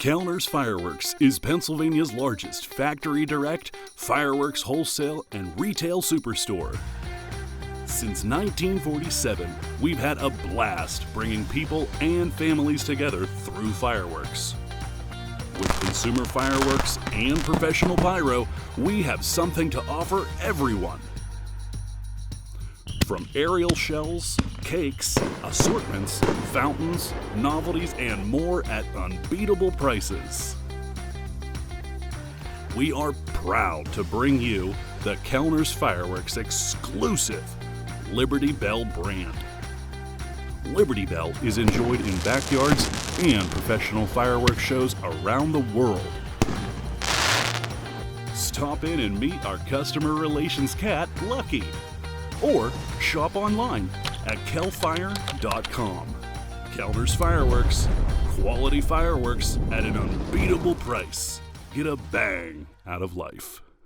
Kellners Fireworks is Pennsylvania's largest factory direct, fireworks wholesale, and retail superstore. Since 1947, we've had a blast bringing people and families together through fireworks. With consumer fireworks and professional pyro, we have something to offer everyone. From aerial shells, cakes, assortments, fountains, novelties, and more at unbeatable prices. We are proud to bring you the Kellners Fireworks exclusive Liberty Bell brand. Liberty Bell is enjoyed in backyards and professional fireworks shows around the world. Stop in and meet our customer relations cat, Lucky, or shop online at kellfire.com. Kellners Fireworks, quality fireworks at an unbeatable price. Get a bang out of life.